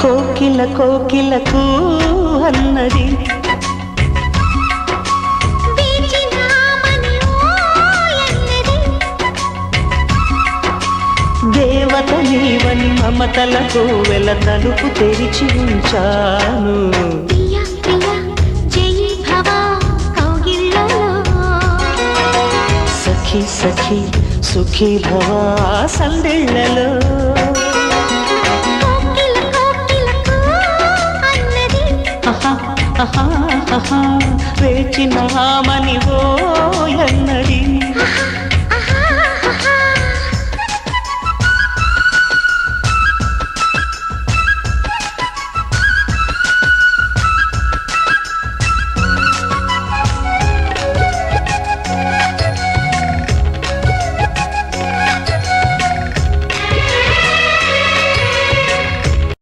కోకిల కోకిలకు అన్నది దేవత నీవని మమతలకు వెల తలుపు తెరిచి ఉంచాను. సఖీ సఖీ సుఖీ భవా సందిళ్ళలో వేచినామని ఓ